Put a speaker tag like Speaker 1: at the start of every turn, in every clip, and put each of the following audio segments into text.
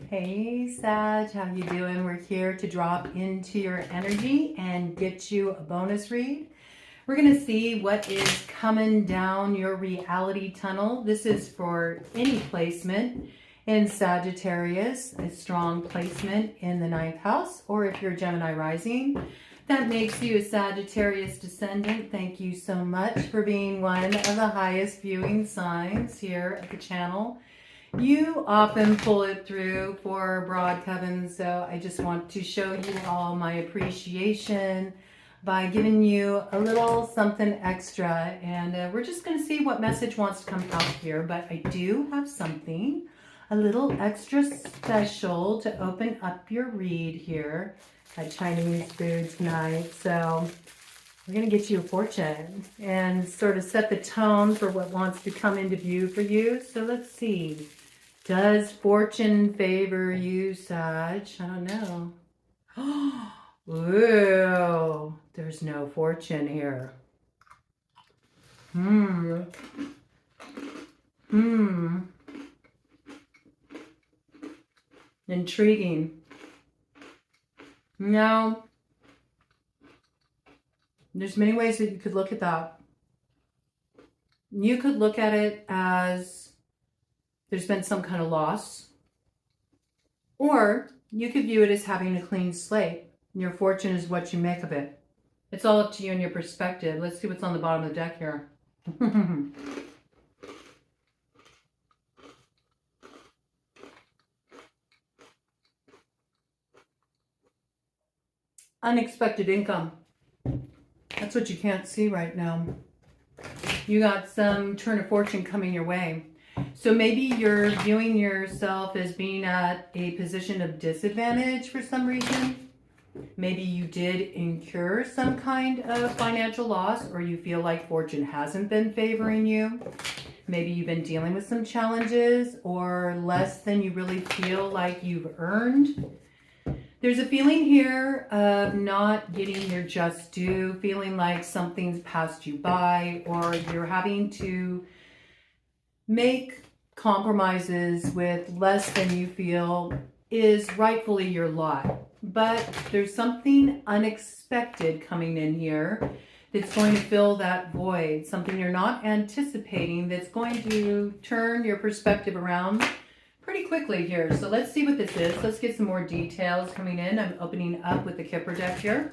Speaker 1: Hey Sag, how you doing? We're here to drop into your energy and get you a bonus read. We're going to see what is coming down your reality tunnel. This is for any placement in Sagittarius, a strong placement in the 9th house, or if you're Gemini rising, that makes you a Sagittarius Descendant. Thank you so much for being one of the highest viewing signs here at the channel. You often pull it through for BroadCoven, so I just want to show you all my appreciation by giving you a little something extra. And we're just going to see what message wants to come out here. But I do have something a little extra special to open up your read here at Chinese food tonight. So we're going to get you a fortune and sort of set the tone for what wants to come into view for you. So let's see. Does fortune favor you, Sag? I don't know. Ooh, there's no fortune here. Intriguing. Now, there's many ways that you could look at that. You could look at it as there's been some kind of loss, or you could view it as having a clean slate. Your fortune is what you make of it. It's all up to you and your perspective. Let's see what's on the bottom of the deck here. Unexpected income. That's what you can't see right now. You got some turn of fortune coming your way. So maybe you're viewing yourself as being at a position of disadvantage for some reason. Maybe you did incur some kind of financial loss, or you feel like fortune hasn't been favoring you. Maybe you've been dealing with some challenges or less than you really feel like you've earned. There's a feeling here of not getting your just due, feeling like something's passed you by, or you're having to make compromises with less than you feel is rightfully your lot. But there's something unexpected coming in here that's going to fill that void, something you're not anticipating that's going to turn your perspective around pretty quickly here. So let's see what this is. Let's get some more details coming in. I'm opening up with the Kipper deck here.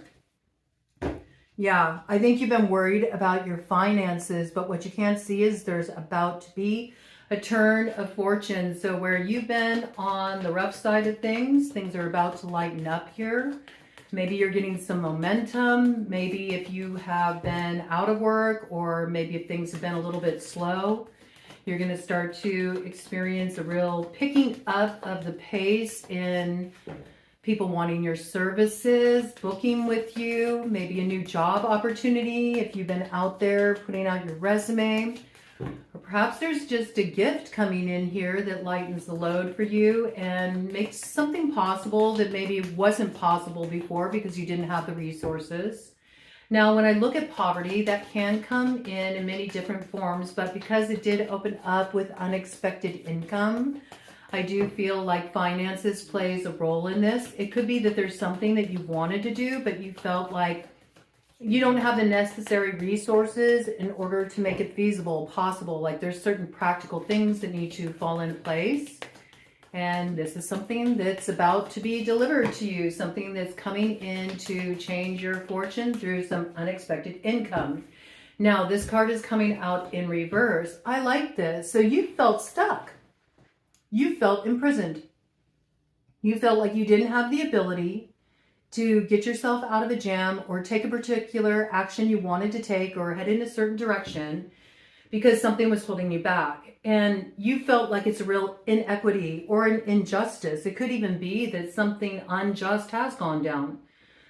Speaker 1: Yeah, I think you've been worried about your finances, but what you can't see is there's about to be a turn of fortune. So where you've been on the rough side of things, things are about to lighten up here. Maybe you're getting some momentum. Maybe if you have been out of work, or maybe if things have been a little bit slow, you're going to start to experience a real picking up of the pace in people wanting your services, booking with you, maybe a new job opportunity if you've been out there putting out your resume. Or perhaps there's just a gift coming in here that lightens the load for you and makes something possible that maybe wasn't possible before because you didn't have the resources. Now, when I look at poverty, that can come in many different forms, but because it did open up with unexpected income, I do feel like finances plays a role in this. It could be that there's something that you wanted to do, but you felt like you don't have the necessary resources in order to make it feasible, possible. Like there's certain practical things that need to fall into place. And this is something that's about to be delivered to you, something that's coming in to change your fortune through some unexpected income. Now, this card is coming out in reverse. I like this. So you felt stuck. You felt imprisoned. You felt like you didn't have the ability to get yourself out of a jam or take a particular action you wanted to take or head in a certain direction because something was holding you back. And you felt like it's a real inequity or an injustice. It could even be that something unjust has gone down.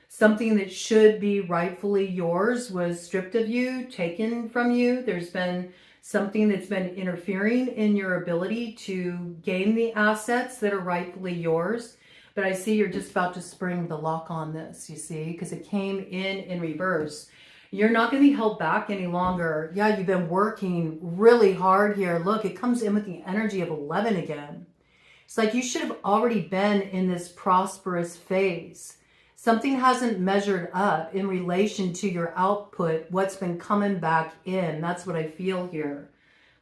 Speaker 1: Something that should be rightfully yours was stripped of you, taken from you. There's been something that's been interfering in your ability to gain the assets that are rightfully yours. But I see you're just about to spring the lock on this, you see, because it came in reverse. You're not going to be held back any longer. Yeah, you've been working really hard here. Look, it comes in with the energy of 11 again. It's like you should have already been in this prosperous phase. Something hasn't measured up in relation to your output, what's been coming back in. That's what I feel here.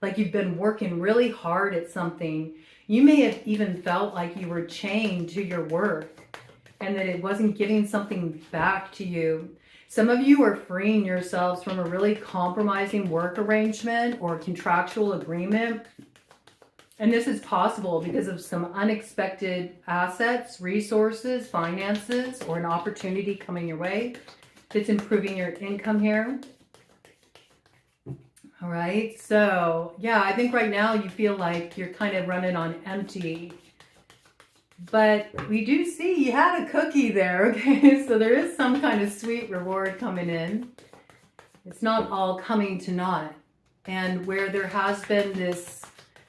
Speaker 1: Like you've been working really hard at something. You may have even felt like you were chained to your work and that it wasn't giving something back to you. Some of you are freeing yourselves from a really compromising work arrangement or contractual agreement. And this is possible because of some unexpected assets, resources, finances, or an opportunity coming your way that's improving your income here. All right, so yeah, I think right now you feel like you're kind of running on empty. But we do see you had a cookie there, okay? So there is some kind of sweet reward coming in. It's not all coming to naught. And where there has been this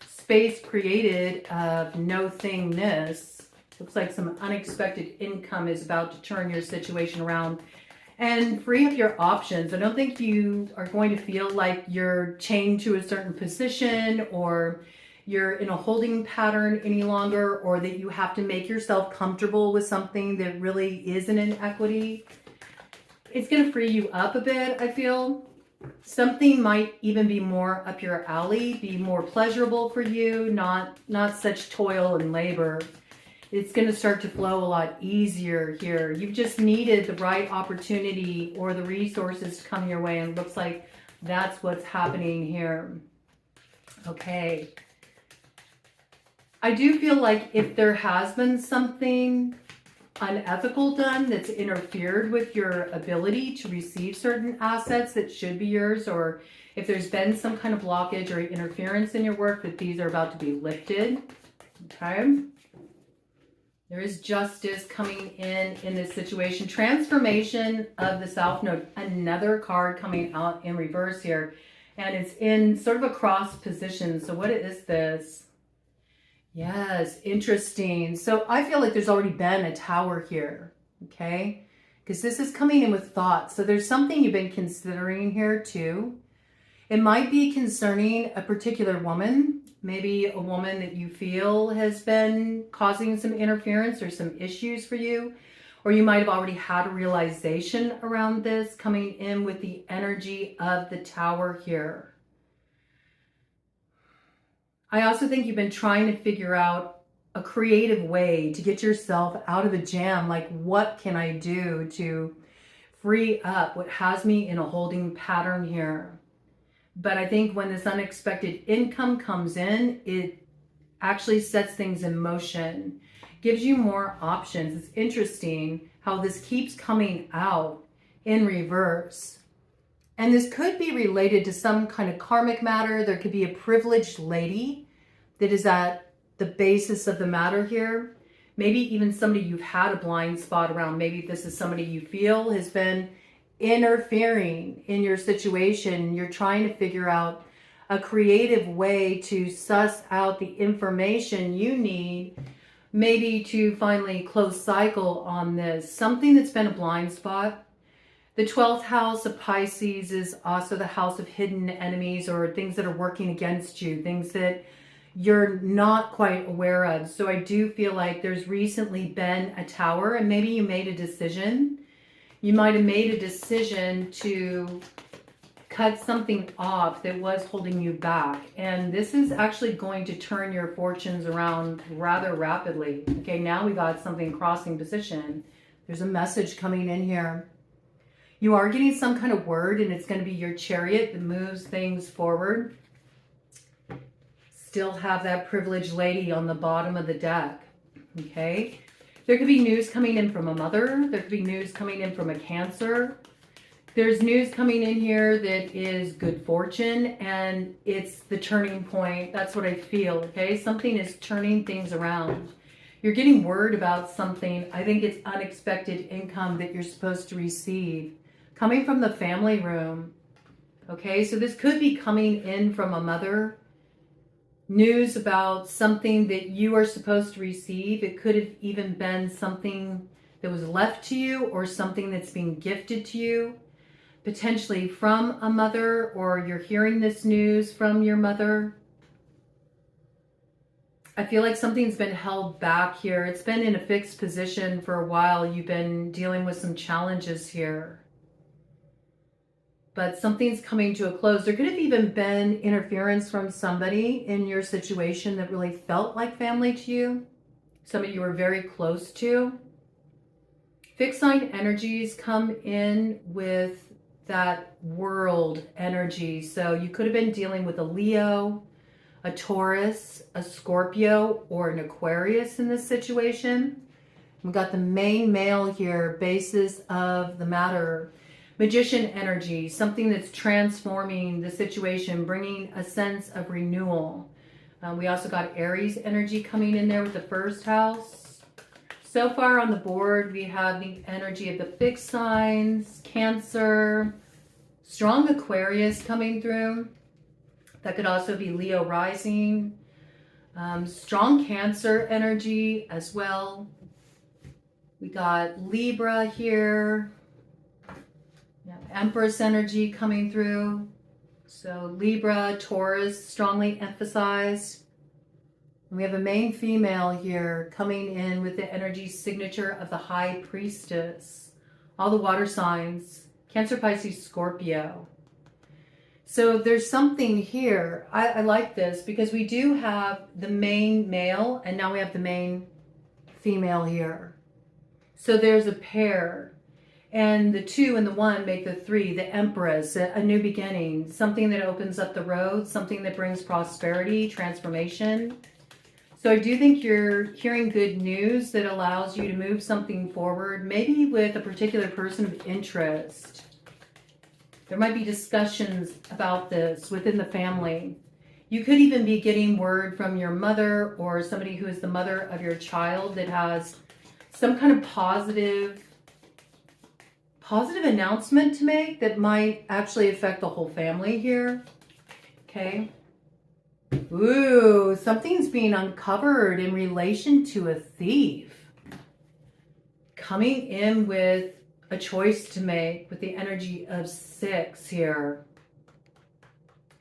Speaker 1: space created of no-thingness, looks like some unexpected income is about to turn your situation around and free up your options. I don't think you are going to feel like you're chained to a certain position or you're in a holding pattern any longer, or that you have to make yourself comfortable with something that really isn't in equity. It's going to free you up a bit, I feel. Something might even be more up your alley, be more pleasurable for you, not such toil and labor. It's going to start to flow a lot easier here. You've just needed the right opportunity or the resources to come your way, and it looks like that's what's happening here. Okay. I do feel like if there has been something unethical done that's interfered with your ability to receive certain assets that should be yours, or if there's been some kind of blockage or interference in your work, that these are about to be lifted. Okay. There is justice coming in this situation. Transformation of the South Node. Another card coming out in reverse here. And it's in sort of a cross position. So what is this? Yes, interesting. So I feel like there's already been a tower here. Okay. Because this is coming in with thoughts. So there's something you've been considering here too. It might be concerning a particular woman. Maybe a woman that you feel has been causing some interference or some issues for you. Or you might have already had a realization around this, coming in with the energy of the tower here. I also think you've been trying to figure out a creative way to get yourself out of a jam. Like, what can I do to free up what has me in a holding pattern here? But I think when this unexpected income comes in, it actually sets things in motion, gives you more options. It's interesting how this keeps coming out in reverse. And this could be related to some kind of karmic matter. There could be a privileged lady that is at the basis of the matter here. Maybe even somebody you've had a blind spot around. Maybe this is somebody you feel has been interfering in your situation. You're trying to figure out a creative way to suss out the information you need, maybe to finally close cycle on this. Something that's been a blind spot. The 12th house of Pisces is also the house of hidden enemies, or things that are working against you, things that you're not quite aware of. So I do feel like there's recently been a tower, and maybe you made a decision. You might have made a decision to cut something off that was holding you back. And this is actually going to turn your fortunes around rather rapidly. Okay, now we got something crossing position. There's a message coming in here. You are getting some kind of word, and it's going to be your chariot that moves things forward. Still have that privileged lady on the bottom of the deck. Okay. There could be news coming in from a mother. There could be news coming in from a Cancer. There's news coming in here that is good fortune, and it's the turning point. That's what I feel, okay? Something is turning things around. You're getting word about something. I think it's unexpected income that you're supposed to receive coming from the family room, okay? So this could be coming in from a mother. News about something that you are supposed to receive. It could have even been something that was left to you, or something that's being gifted to you, potentially from a mother, or you're hearing this news from your mother. I feel like something's been held back here. It's been in a fixed position for a while. You've been dealing with some challenges here. But something's coming to a close. There could have even been interference from somebody in your situation that really felt like family to you. Somebody you were very close to. Fixed sign energies come in with that world energy. So you could have been dealing with a Leo, a Taurus, a Scorpio, or an Aquarius in this situation. We've got the main male here, basis of the matter. Magician energy, something that's transforming the situation, bringing a sense of renewal. We also got Aries energy coming in there with the first house. So far on the board, we have the energy of the fixed signs, Cancer, strong Aquarius coming through. That could also be Leo rising. Strong Cancer energy as well. We got Libra here. Empress energy coming through. So Libra, Taurus, strongly emphasized. And we have a main female here coming in with the energy signature of the High Priestess. All the water signs, Cancer, Pisces, Scorpio. So there's something here. I like this because we do have the main male and now we have the main female here. So there's a pair. And the 2 and the 1 make the 3, the Empress, a new beginning, something that opens up the road, something that brings prosperity, transformation. So I do think you're hearing good news that allows you to move something forward, maybe with a particular person of interest. There might be discussions about this within the family. You could even be getting word from your mother or somebody who is the mother of your child that has some kind of positive announcement to make that might actually affect the whole family here. Okay. Ooh, something's being uncovered in relation to a thief. Coming in with a choice to make with the energy of 6 here.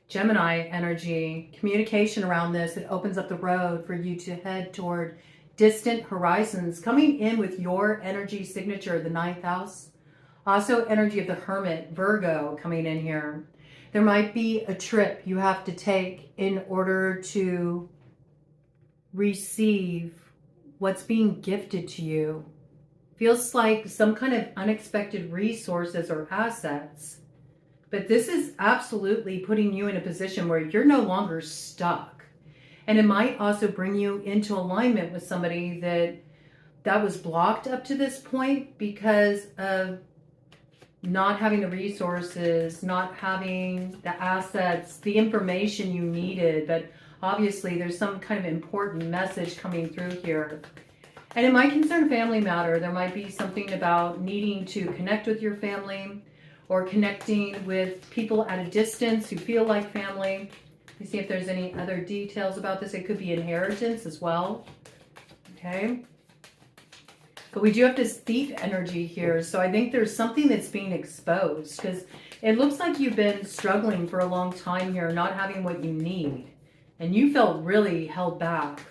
Speaker 1: Gemini energy, communication around this. It opens up the road for you to head toward distant horizons. Coming in with your energy signature, the 9th house. Also energy of the Hermit, Virgo, coming in here. There might be a trip you have to take in order to receive what's being gifted to you. Feels like some kind of unexpected resources or assets. But this is absolutely putting you in a position where you're no longer stuck. And it might also bring you into alignment with somebody that was blocked up to this point because of not having the resources, not having the assets, the information you needed. But obviously there's some kind of important message coming through here. And it might concern a family matter. There might be something about needing to connect with your family or connecting with people at a distance who feel like family. Let me see if there's any other details about this. It could be inheritance as well. Okay. But we do have this thief energy here. So I think there's something that's being exposed because it looks like you've been struggling for a long time here, not having what you need. And you felt really held back.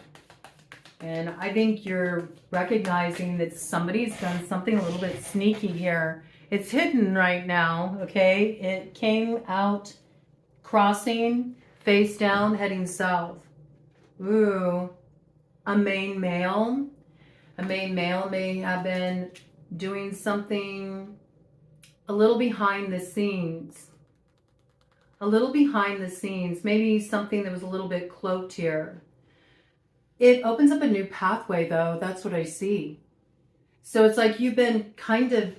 Speaker 1: And I think you're recognizing that somebody's done something a little bit sneaky here. It's hidden right now, okay? It came out crossing, face down, heading south. Ooh, a main male. A main male may have been doing something a little behind the scenes. A little behind the scenes. Maybe something that was a little bit cloaked here. It opens up a new pathway though. That's what I see. So it's like you've been kind of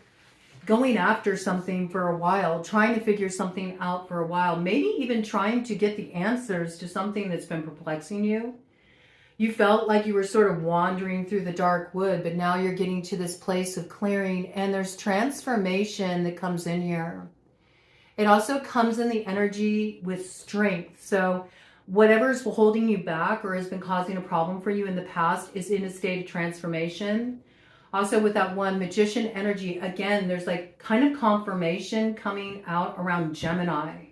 Speaker 1: going after something for a while, trying to figure something out for a while, maybe even trying to get the answers to something that's been perplexing you. You felt like you were sort of wandering through the dark wood, but now you're getting to this place of clearing and there's transformation that comes in here. It also comes in the energy with strength. So whatever's holding you back or has been causing a problem for you in the past is in a state of transformation. Also with that one magician energy, again, there's like kind of confirmation coming out around Gemini.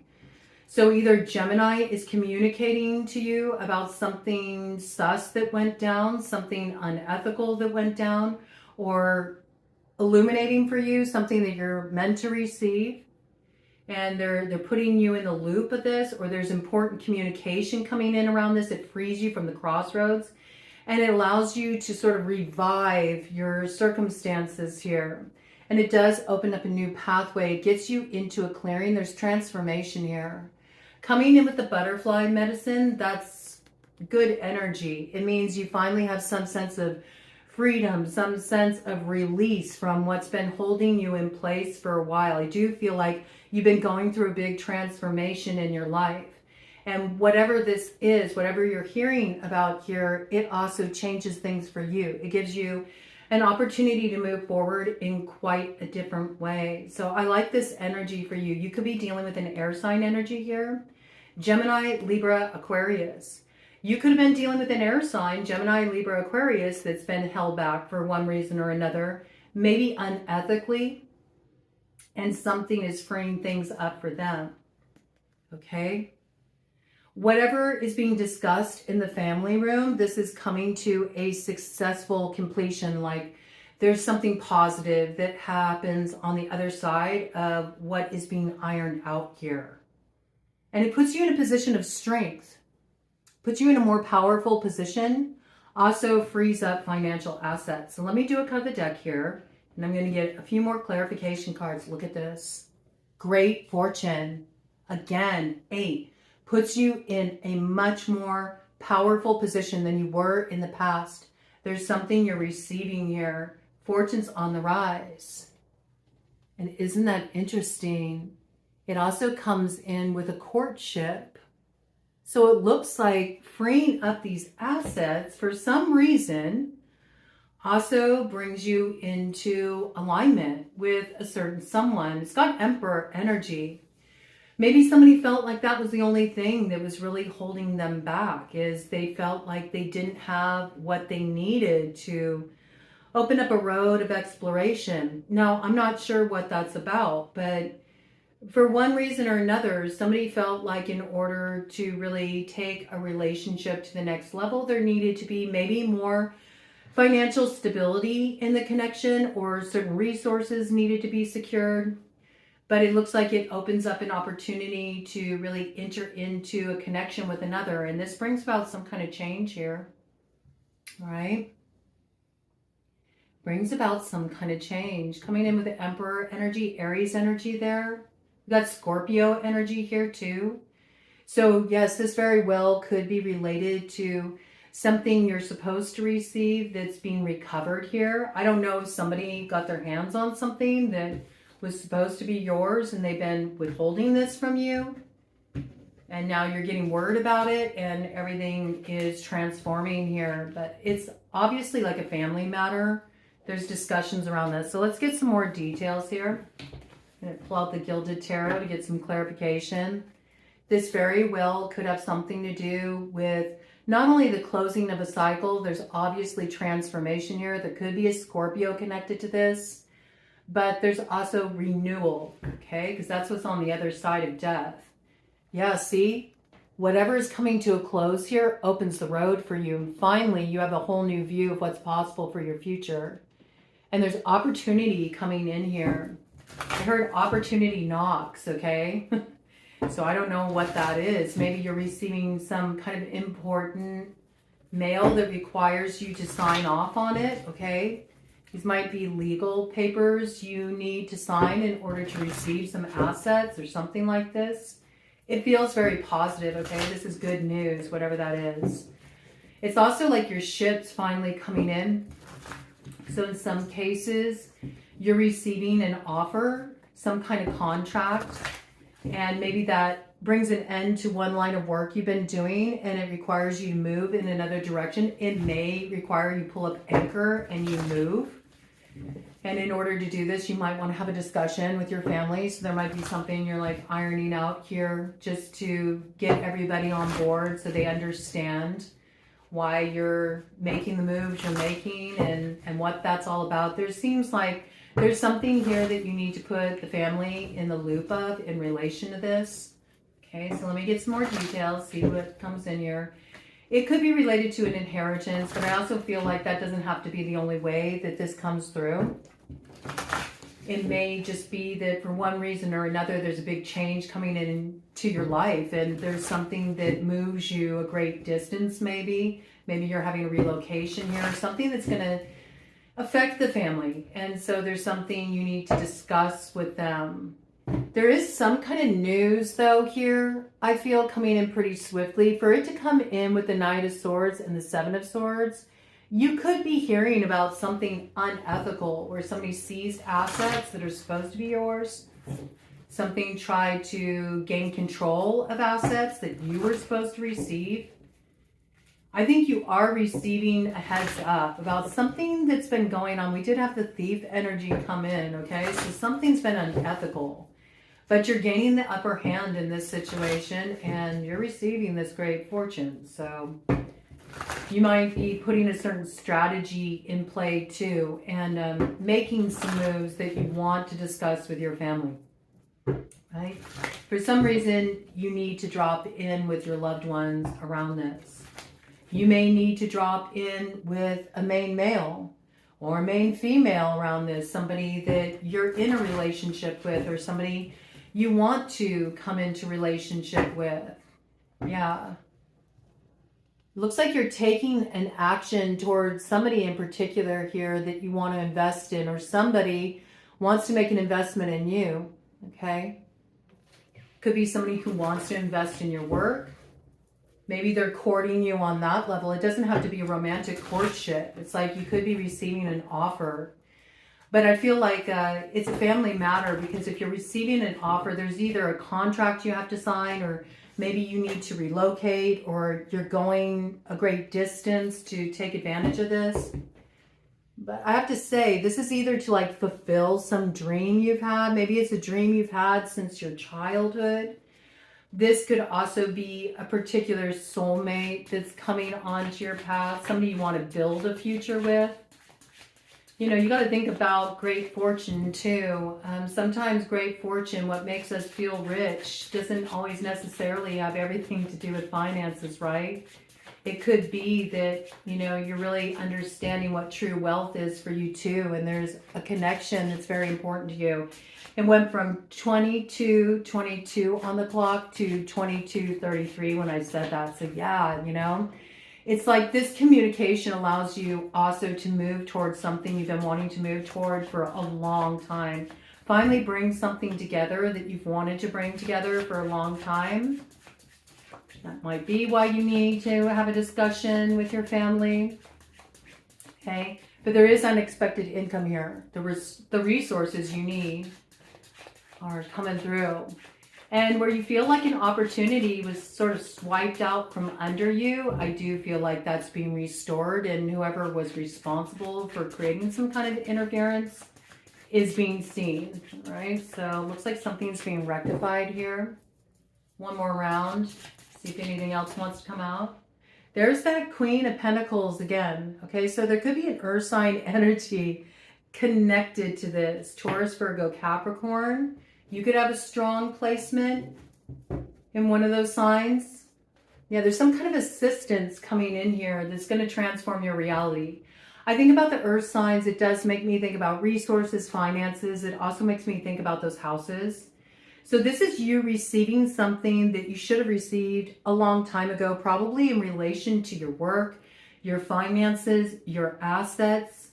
Speaker 1: So either Gemini is communicating to you about something sus that went down, something unethical that went down, or illuminating for you something that you're meant to receive. And they're putting you in the loop of this, or there's important communication coming in around this. It frees you from the crossroads, and it allows you to sort of revive your circumstances here. And it does open up a new pathway. It gets you into a clearing. There's transformation here. Coming in with the butterfly medicine, that's good energy. It means you finally have some sense of freedom, some sense of release from what's been holding you in place for a while. I do feel like you've been going through a big transformation in your life. And whatever this is, whatever you're hearing about here, it also changes things for you. It gives you an opportunity to move forward in quite a different way. So I like this energy for you. You could be dealing with an air sign energy here. Gemini, Libra, Aquarius. You could have been dealing with an air sign, Gemini, Libra, Aquarius, that's been held back for one reason or another, maybe unethically, and something is freeing things up for them. Okay? Whatever is being discussed in the family room, this is coming to a successful completion. Like there's something positive that happens on the other side of what is being ironed out here. And it puts you in a position of strength, puts you in a more powerful position, also frees up financial assets. So let me do a cut of the deck here, and I'm going to get a few more clarification cards. Look at this. Great fortune. Again, 8. Puts you in a much more powerful position than you were in the past. There's something you're receiving here. Fortune's on the rise. And isn't that interesting? It also comes in with a courtship. So it looks like freeing up these assets for some reason also brings you into alignment with a certain someone. It's got Emperor energy. Maybe somebody felt like that was the only thing that was really holding them back, is they felt like they didn't have what they needed to open up a road of exploration. Now, I'm not sure what that's about, but for one reason or another, somebody felt like in order to really take a relationship to the next level, there needed to be maybe more financial stability in the connection, or certain resources needed to be secured. But it looks like it opens up an opportunity to really enter into a connection with another. And this brings about some kind of change here. All right. Brings about some kind of change. Coming in with the Emperor energy, Aries energy there. We've got Scorpio energy here too. So yes, this very well could be related to something you're supposed to receive that's being recovered here. I don't know if somebody got their hands on something that was supposed to be yours and they've been withholding this from you, and now you're getting word about it and everything is transforming here. But it's obviously like a family matter. There's discussions around this. So let's get some more details here. I'm going to pull out the Gilded Tarot to get some clarification. This very well could have something to do with not only the closing of a cycle, there's obviously transformation here. There could be a Scorpio connected to this. But there's also renewal, okay? Because that's what's on the other side of death. Yeah, see? Whatever is coming to a close here opens the road for you. And finally, you have a whole new view of what's possible for your future. And there's opportunity coming in here. I heard opportunity knocks, okay? So I don't know what that is. Maybe you're receiving some kind of important mail that requires you to sign off on it, okay? These might be legal papers you need to sign in order to receive some assets or something like this. It feels very positive, okay? This is good news, whatever that is. It's also like your ship's finally coming in. So in some cases, you're receiving an offer, some kind of contract, and maybe that brings an end to one line of work you've been doing and it requires you to move in another direction. It may require you pull up anchor and you move. And in order to do this, you might want to have a discussion with your family. So there might be something you're like ironing out here just to get everybody on board so they understand why you're making the moves you're making and what that's all about. There seems like there's something here that you need to put the family in the loop of in relation to this. Okay, so let me get some more details, see what comes in here. It could be related to an inheritance, but I also feel like that doesn't have to be the only way that this comes through. It may just be that for one reason or another, there's a big change coming into your life, and there's something that moves you a great distance maybe. Maybe you're having a relocation here, something that's going to affect the family. And so there's something you need to discuss with them. There is some kind of news though here, I feel, coming in pretty swiftly. For it to come in with the Knight of Swords and the Seven of Swords, you could be hearing about something unethical where somebody seized assets that are supposed to be yours. Something tried to gain control of assets that you were supposed to receive. I think you are receiving a heads up about something that's been going on. We did have the Thief energy come in, okay? So something's been unethical. But you're gaining the upper hand in this situation and you're receiving this great fortune. So you might be putting a certain strategy in play too, and making some moves that you want to discuss with your family, right? For some reason, you need to drop in with your loved ones around this. You may need to drop in with a main male or a main female around this, somebody that you're in a relationship with or somebody you want to come into relationship with. Yeah. Looks like you're taking an action towards somebody in particular here that you want to invest in, or somebody wants to make an investment in you, okay? Could be somebody who wants to invest in your work. Maybe they're courting you on that level. It doesn't have to be a romantic courtship. It's like you could be receiving an offer. But I feel like it's a family matter, because if you're receiving an offer, there's either a contract you have to sign, or maybe you need to relocate, or you're going a great distance to take advantage of this. But I have to say, this is either to like fulfill some dream you've had. Maybe it's a dream you've had since your childhood. This could also be a particular soulmate that's coming onto your path, somebody you want to build a future with. You know, you got to think about great fortune too. Sometimes great fortune, what makes us feel rich, doesn't always necessarily have everything to do with finances, right? It could be that, you know, you're really understanding what true wealth is for you too, and there's a connection that's very important to you. It went from 22:22 on the clock to 22:33 when I said that. So yeah, you know, it's like this communication allows you also to move towards something you've been wanting to move toward for a long time. Finally bring something together that you've wanted to bring together for a long time. That might be why you need to have a discussion with your family. Okay, but there is unexpected income here. The resources you need are coming through. And where you feel like an opportunity was sort of swiped out from under you, I do feel like that's being restored, and whoever was responsible for creating some kind of interference is being seen, right? So it looks like something's being rectified here. One more round, see if anything else wants to come out. There's that Queen of Pentacles again, okay? So there could be an earth sign energy connected to this. Taurus, Virgo, Capricorn. You could have a strong placement in one of those signs. Yeah, there's some kind of assistance coming in here that's going to transform your reality. I think about the earth signs. It does make me think about resources, finances. It also makes me think about those houses. So this is you receiving something that you should have received a long time ago, probably in relation to your work, your finances, your assets.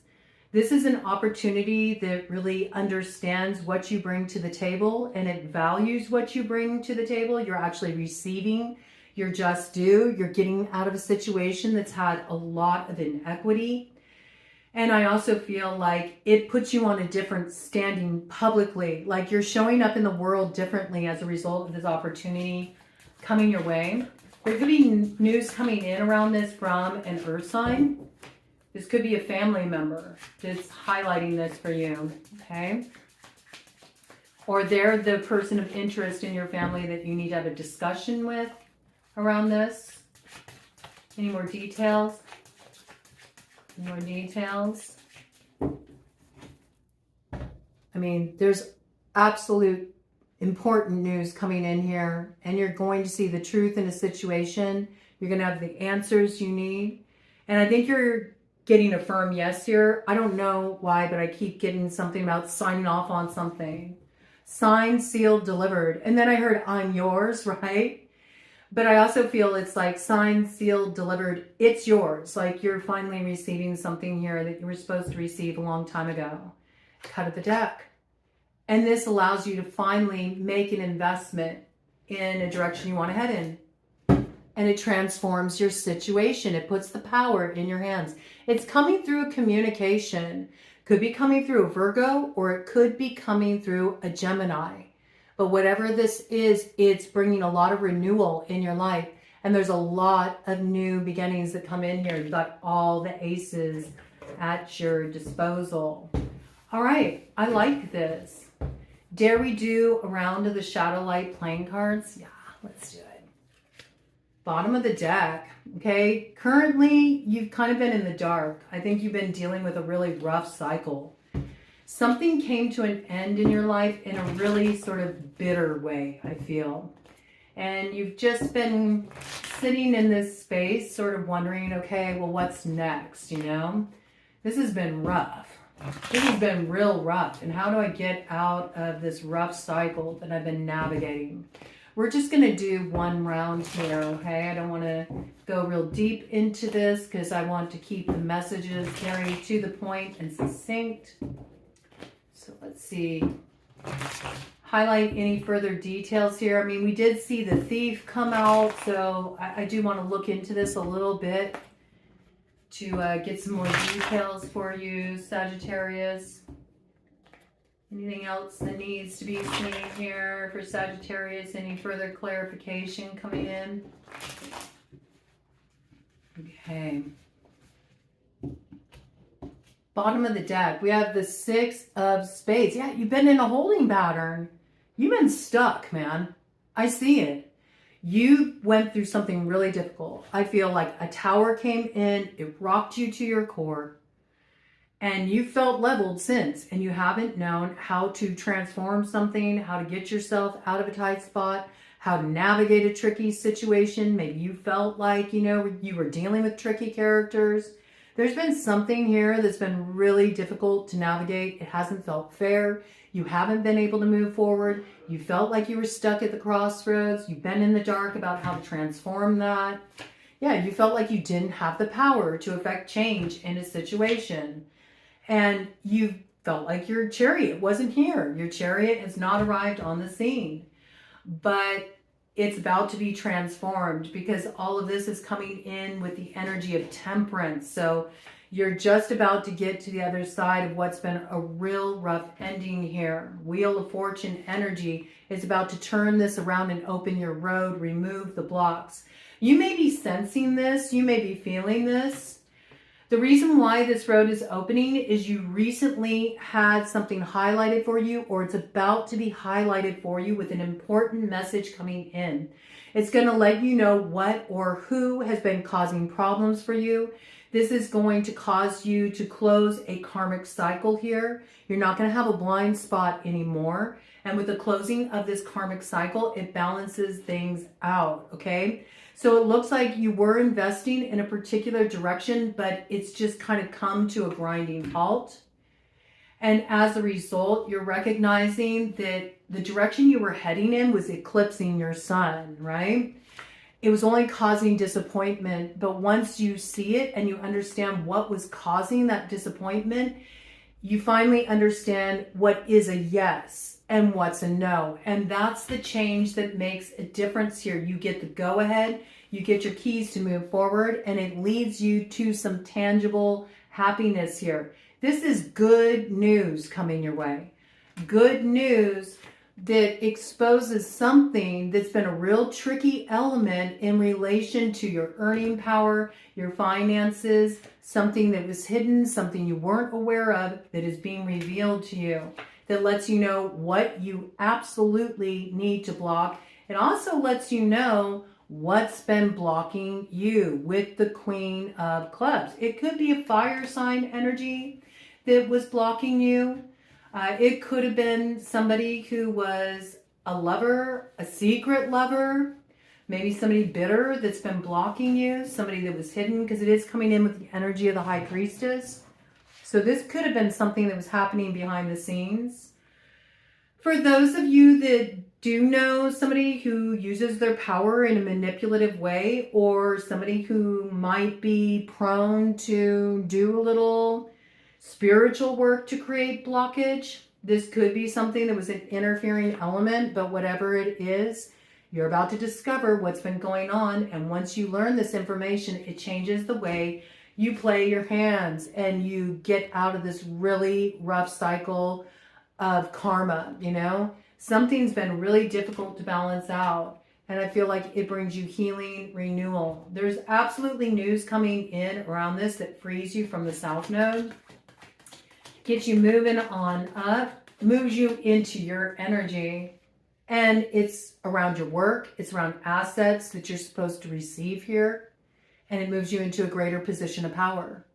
Speaker 1: This is an opportunity that really understands what you bring to the table, and it values what you bring to the table. You're actually receiving your just due. You're getting out of a situation that's had a lot of inequity. And I also feel like it puts you on a different standing publicly, like you're showing up in the world differently as a result of this opportunity coming your way. There could be news coming in around this from an earth sign. This could be a family member that's highlighting this for you, okay? Or they're the person of interest in your family that you need to have a discussion with around this. Any more details? Any more details? I mean, there's absolute important news coming in here, and you're going to see the truth in a situation. You're going to have the answers you need. And I think you're getting a firm yes here. I don't know why, but I keep getting something about signing off on something. Signed, sealed, delivered. And then I heard I'm yours, right? But I also feel it's like signed, sealed, delivered. It's yours. Like you're finally receiving something here that you were supposed to receive a long time ago. Cut of the deck. And this allows you to finally make an investment in a direction you want to head in. And it transforms your situation. It puts the power in your hands. It's coming through a communication. Could be coming through a Virgo, or it could be coming through a Gemini. But whatever this is, it's bringing a lot of renewal in your life. And there's a lot of new beginnings that come in here. You've got all the aces at your disposal. All right, I like this. Dare we do a round of the Shadow Light playing cards? Yeah, let's do it. Bottom of the deck, okay? Currently, you've kind of been in the dark. I think you've been dealing with a really rough cycle. Something came to an end in your life in a really sort of bitter way, I feel. And you've just been sitting in this space, sort of wondering, okay, well, what's next, you know? This has been rough. This has been real rough. And how do I get out of this rough cycle that I've been navigating? We're just going to do one round here, okay? I don't want to go real deep into this because I want to keep the messages very to the point and succinct. So let's see. Highlight any further details here. I mean, we did see the thief come out, so I do want to look into this a little bit to get some more details for you, Sagittarius. Anything else that needs to be seen here for Sagittarius? Any further clarification coming in? Okay. Bottom of the deck, we have the Six of Spades. Yeah, you've been in a holding pattern. You've been stuck, man. I see it. You went through something really difficult. I feel like a tower came in, it rocked you to your core. And you felt leveled since, and you haven't known how to transform something, how to get yourself out of a tight spot, how to navigate a tricky situation. Maybe you felt like, you know, you were dealing with tricky characters. There's been something here that's been really difficult to navigate. It hasn't felt fair. You haven't been able to move forward. You felt like you were stuck at the crossroads. You've been in the dark about how to transform that. Yeah, you felt like you didn't have the power to affect change in a situation. And you felt like your chariot wasn't here. Your chariot has not arrived on the scene. But it's about to be transformed because all of this is coming in with the energy of temperance. So you're just about to get to the other side of what's been a real rough ending here. Wheel of Fortune energy is about to turn this around and open your road, remove the blocks. You may be sensing this. You may be feeling this. The reason why this road is opening is you recently had something highlighted for you, or it's about to be highlighted for you with an important message coming in. It's going to let you know what or who has been causing problems for you. This is going to cause you to close a karmic cycle here. You're not going to have a blind spot anymore. And with the closing of this karmic cycle, it balances things out, okay? So it looks like you were investing in a particular direction, but it's just kind of come to a grinding halt. And as a result, you're recognizing that the direction you were heading in was eclipsing your sun, right? It was only causing disappointment, but once you see it and you understand what was causing that disappointment, you finally understand what is a yes and what's a no. And that's the change that makes a difference here. You get the go ahead, you get your keys to move forward, and it leads you to some tangible happiness here. This is good news coming your way. Good news that exposes something that's been a real tricky element in relation to your earning power, your finances, something that was hidden, something you weren't aware of that is being revealed to you, that lets you know what you absolutely need to block. It also lets you know what's been blocking you with the Queen of Clubs. It could be a fire sign energy that was blocking you. It could have been somebody who was a lover, a secret lover, maybe somebody bitter that's been blocking you, somebody that was hidden, because it is coming in with the energy of the High Priestess. So this could have been something that was happening behind the scenes. For those of you that do know somebody who uses their power in a manipulative way, or somebody who might be prone to do a little spiritual work to create blockage, this could be something that was an interfering element, but whatever it is, you're about to discover what's been going on. And once you learn this information, it changes the way you play your hands and you get out of this really rough cycle of karma, you know? Something's been really difficult to balance out. And I feel like it brings you healing, renewal. There's absolutely news coming in around this that frees you from the South Node, gets you moving on up, moves you into your energy. And it's around your work. It's around assets that you're supposed to receive here. And it moves you into a greater position of power.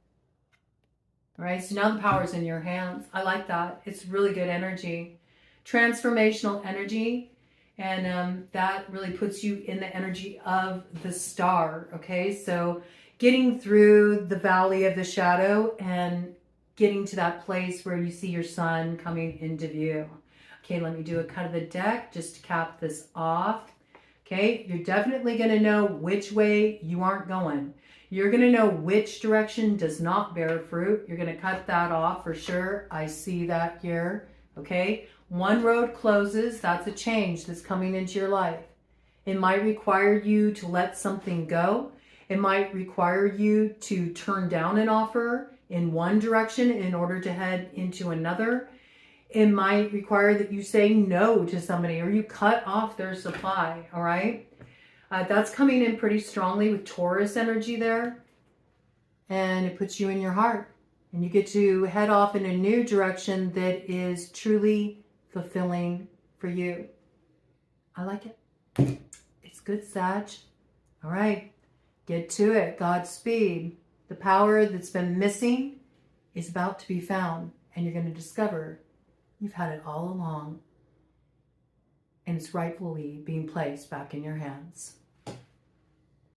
Speaker 1: All right, so now the power's in your hands. I like that. It's really good energy. Transformational energy. And that really puts you in the energy of the star. Okay, so getting through the valley of the shadow and getting to that place where you see your sun coming into view. Okay, let me do a cut of the deck just to cap this off. Okay, you're definitely going to know which way you aren't going. You're going to know which direction does not bear fruit. You're going to cut that off for sure. I see that here. Okay, one road closes. That's a change that's coming into your life. It might require you to let something go. It might require you to turn down an offer in one direction in order to head into another. It might require that you say no to somebody or you cut off their supply, all right? That's coming in pretty strongly with Taurus energy there. And it puts you in your heart. And you get to head off in a new direction that is truly fulfilling for you. I like it. It's good, Sag. All right, get to it. Godspeed. The power that's been missing is about to be found. And you're going to discover you've had it all along, and it's rightfully being placed back in your hands.